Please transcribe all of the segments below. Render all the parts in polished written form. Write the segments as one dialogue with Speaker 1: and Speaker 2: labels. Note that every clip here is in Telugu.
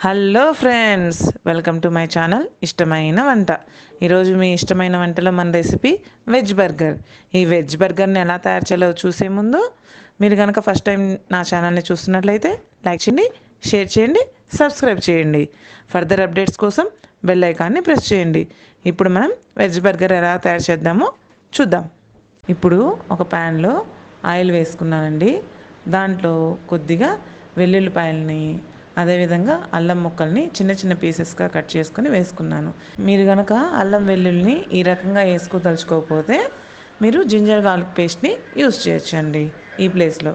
Speaker 1: Hello friends, welcome to my channel ఇష్టమైన వంట. ఈరోజు మీ ఇష్టమైన వంటలో మన రెసిపీ వెజ్ బర్గర్. ఈ వెజ్ బర్గర్ని ఎలా తయారు చేయాలో చూసే ముందు మీరు కనుక ఫస్ట్ టైం నా ఛానల్ని చూస్తున్నట్లయితే లైక్ చేయండి, షేర్ చేయండి, సబ్స్క్రైబ్ చేయండి. ఫర్దర్ అప్డేట్స్ కోసం బెల్ ఐకాన్ని ప్రెస్ చేయండి. ఇప్పుడు మనం వెజ్ బర్గర్ ఎలా తయారు చేద్దామో చూద్దాం. ఇప్పుడు ఒక ప్యాన్లో ఆయిల్ వేసుకున్నానండి. దాంట్లో కొద్దిగా వెల్లుల్లిపాయలని, అదేవిధంగా అల్లం ముక్కల్ని చిన్న చిన్న పీసెస్గా కట్ చేసుకొని వేసుకున్నాను. మీరు కనుక అల్లం వెల్లుల్లిని ఈ రకంగా వేసుకోదలుచుకోకపోతే మీరు జింజర్ గార్లిక్ పేస్ట్ని యూస్ చేయొచ్చండి ఈ ప్లేస్లో.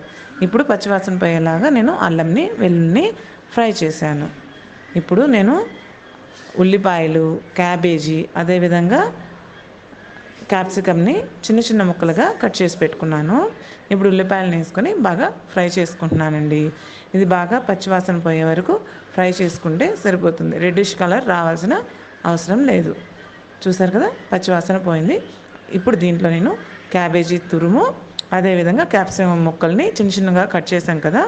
Speaker 1: ఇప్పుడు పచ్చివాసన పోయేలాగా నేను అల్లంని వెల్లుల్లిని ఫ్రై చేశాను. ఇప్పుడు నేను ఉల్లిపాయలు, క్యాబేజీ, అదేవిధంగా క్యాప్సికమ్ని చిన్న చిన్న ముక్కలుగా కట్ చేసి పెట్టుకున్నాను. ఇప్పుడు ఉల్లిపాయలను వేసుకొని బాగా ఫ్రై చేసుకుంటున్నానండి. ఇది బాగా పచ్చివాసన పోయే వరకు ఫ్రై చేసుకుంటే సరిపోతుంది. రెడ్డిష్ కలర్ రావాల్సిన అవసరం లేదు. చూసారు కదా, పచ్చివాసన పోయింది. ఇప్పుడు దీంట్లో నేను క్యాబేజీ తురుము, అదేవిధంగా క్యాప్సికమ్ ముక్కల్ని చిన్న చిన్నగా కట్ చేశాను కదా,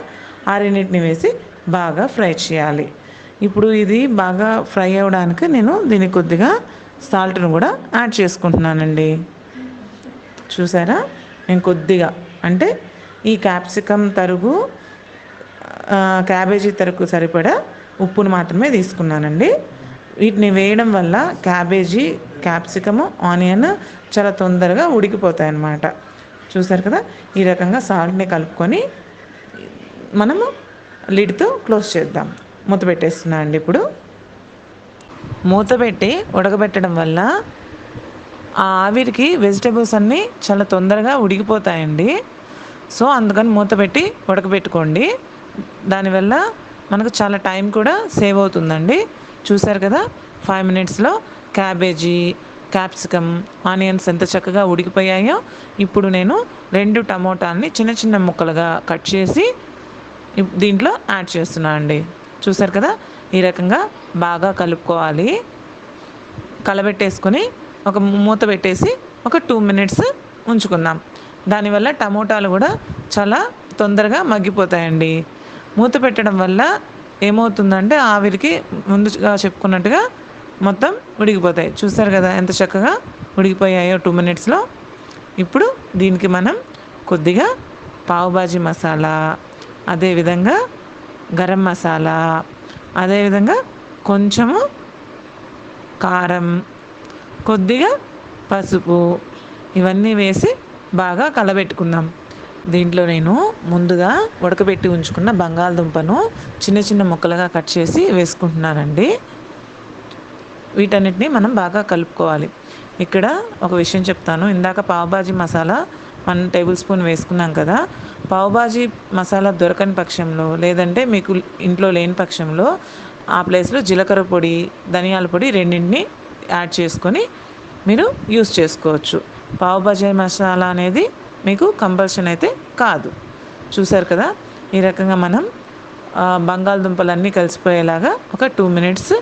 Speaker 1: ఆ రెండింటిని వేసి బాగా ఫ్రై చేయాలి. ఇప్పుడు ఇది బాగా ఫ్రై అవ్వడానికి నేను దీనికి కొద్దిగా సాల్ట్ను కూడా యాడ్ చేసుకుంటున్నానండి. చూసారా, నేను కొద్దిగా అంటే ఈ క్యాప్సికమ్ తరుగు, క్యాబేజీ తరుగు సరిపడా ఉప్పును మాత్రమే తీసుకున్నానండి. వీటిని వేయడం వల్ల క్యాబేజీ, క్యాప్సికము, ఆనియన్ చాలా తొందరగా ఉడికిపోతాయి అన్నమాట. చూసారు కదా, ఈ రకంగా సాల్ట్ని కలుపుకొని మనము లిడ్తో క్లోజ్ చేద్దాం. మూత పెట్టేస్తున్నా అండి. ఇప్పుడు మూత పెట్టి ఉడకబెట్టడం వల్ల ఆ ఆవిరికి వెజిటేబుల్స్ అన్నీ చాలా తొందరగా ఉడికిపోతాయండి. సో అందుకని మూత పెట్టి ఉడకబెట్టుకోండి. దానివల్ల మనకు చాలా టైం కూడా సేవ్ అవుతుందండి. చూసారు కదా, 5 మినిట్స్లో క్యాబేజీ, క్యాప్సికమ్, ఆనియన్స్ ఎంత చక్కగా ఉడికిపోయాయో. ఇప్పుడు నేను 2 టమోటాలని చిన్న చిన్న ముక్కలుగా కట్ చేసి దీంట్లో యాడ్ చేస్తున్నాను అండి. చూసారు కదా, ఈ రకంగా బాగా కలుపుకోవాలి. కలబెట్టేసుకొని ఒక మూత పెట్టేసి ఒక 2 మినిట్స్ ఉంచుకుందాం. దానివల్ల టమోటాలు కూడా చాలా తొందరగా మగ్గిపోతాయండి. మూత పెట్టడం వల్ల ఏమవుతుందంటే ఆవిరికి ముందుగా చెప్పుకున్నట్టుగా మొత్తం ఉడికిపోతాయి. చూసారు కదా ఎంత చక్కగా ఉడికిపోయాయో 2 మినిట్స్లో. ఇప్పుడు దీనికి మనం కొద్దిగా పావుబాజీ మసాలా, అదేవిధంగా గరం మసాలా, అదేవిధంగా కొంచెము కారం, కొద్దిగా పసుపు, ఇవన్నీ వేసి బాగా కలబెట్టుకుందాం. దీంట్లో నేను ముందుగా ఉడకబెట్టి ఉంచుకున్న బంగాళదుంపను చిన్న చిన్న ముక్కలుగా కట్ చేసి వేసుకుంటున్నానండి. వీటన్నిటిని మనం బాగా కలుపుకోవాలి. ఇక్కడ ఒక విషయం చెప్తాను. ఇందాక పావుబాజీ మసాలా 1 టేబుల్ స్పూన్ వేసుకున్నాం కదా. పావుబాజీ మసాలా దొరకని పక్షంలో, లేదంటే మీకు ఇంట్లో లేని పక్షంలో ఆ ప్లేస్లో జీలకర్ర పొడి, ధనియాల పొడి రెండింటిని యాడ్ చేసుకొని మీరు యూస్ చేసుకోవచ్చు. పావుబాజీ మసాలా అనేది మీకు కంపల్షన్ అయితే కాదు. చూసారు కదా, ఈ రకంగా మనం బంగాళదుంపలన్నీ కలిసిపోయేలాగా ఒక 2 మినిట్స్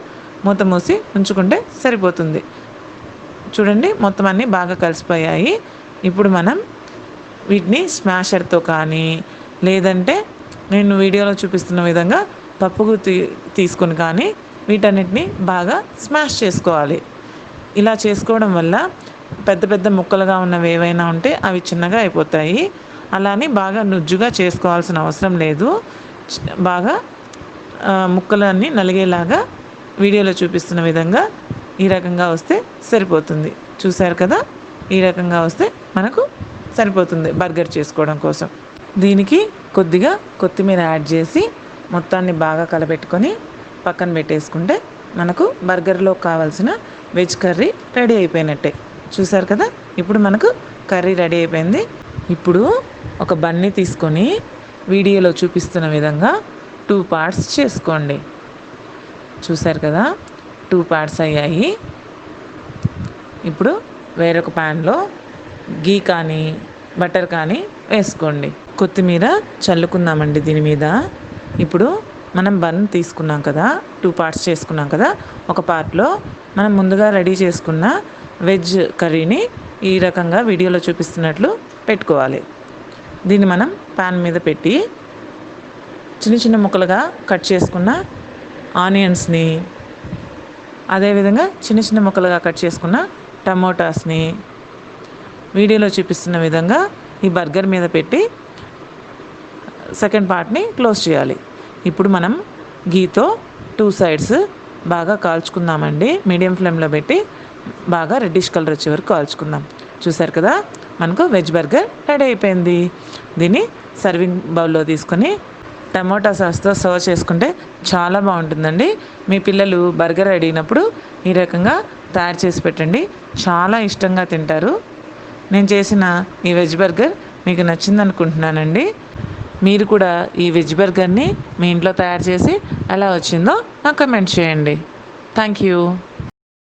Speaker 1: మూత మూసి ఉంచుకుంటే సరిపోతుంది. చూడండి, మొత్తం అన్నీ బాగా కలిసిపోయాయి. ఇప్పుడు మనం వీటిని స్మాషర్తో కానీ, లేదంటే నేను వీడియోలో చూపిస్తున్న విధంగా పప్పుకు తీసుకొని కానీ వీటన్నిటిని బాగా స్మాష్ చేసుకోవాలి. ఇలా చేసుకోవడం వల్ల పెద్ద పెద్ద ముక్కలుగా ఉన్నవి ఏవైనా ఉంటే అవి చిన్నగా అయిపోతాయి. అలానే బాగా నుజ్జుగా చేసుకోవాల్సిన అవసరం లేదు. బాగా ముక్కలన్నీ నలిగేలాగా వీడియోలో చూపిస్తున్న విధంగా ఈ రకంగా వస్తే సరిపోతుంది. చూసారు కదా, ఈ రకంగా వస్తే మనకు సరిపోతుంది బర్గర్ చేసుకోవడం కోసం. దీనికి కొద్దిగా కొత్తిమీర యాడ్ చేసి మొత్తాన్ని బాగా కలబెట్టుకొని పక్కన పెట్టేసుకుంటే మనకు బర్గర్లో కావాల్సిన వెజ్ కర్రీ రెడీ అయిపోయినట్టే. చూసారు కదా, ఇప్పుడు మనకు కర్రీ రెడీ అయిపోయింది. ఇప్పుడు ఒక బన్ని తీసుకొని వీడియోలో చూపిస్తున్న విధంగా 2 పార్ట్స్ చేసుకోండి. చూసారు కదా, 2 పార్ట్స్ అయ్యాయి. ఇప్పుడు వేరొక ప్యాన్లో గీ కానీ బటర్ కానీ వేసుకోండి. కొత్తిమీర చల్లుకుందామండి దీని మీద. ఇప్పుడు మనం బన్ తీసుకున్నాం కదా, 2 పార్ట్స్ చేసుకున్నాం కదా. ఒక పార్ట్లో మనం ముందుగా రెడీ చేసుకున్న వెజ్ కర్రీని ఈ రకంగా వీడియోలో చూపిస్తున్నట్లు పెట్టుకోవాలి. దీన్ని మనం ప్యాన్ మీద పెట్టి చిన్న చిన్న ముక్కలుగా కట్ చేసుకున్న ఆనియన్స్ని, అదేవిధంగా చిన్న చిన్న ముక్కలుగా కట్ చేసుకున్న టమోటాస్ని వీడియోలో చూపిస్తున్న విధంగా ఈ బర్గర్ మీద పెట్టి సెకండ్ పార్ట్ని క్లోజ్ చేయాలి. ఇప్పుడు మనం గీతో 2 సైడ్స్ బాగా కాల్చుకుందామండి. మీడియం ఫ్లేమ్లో పెట్టి బాగా రెడ్డిష్ కలర్ వచ్చే వరకు కాల్చుకుందాం. చూసారు కదా, మనకు వెజ్ బర్గర్ రెడీ అయిపోయింది. దీన్ని సర్వింగ్ బౌల్లో తీసుకొని టమోటా సాస్తో సర్వ్ చేసుకుంటే చాలా బాగుంటుందండి. మీ పిల్లలు బర్గర్ అడిగినప్పుడు ఈ రకంగా తయారు చేసి పెట్టండి, చాలా ఇష్టంగా తింటారు. నేను చేసిన ఈ వెజ్ బర్గర్ మీకు నచ్చింది అనుకుంటున్నానండి. మీరు కూడా ఈ వెజ్ బర్గర్ని మీ ఇంట్లో తయారు చేసి ఎలా వచ్చిందో నాకు కమెంట్ చేయండి. Thank you.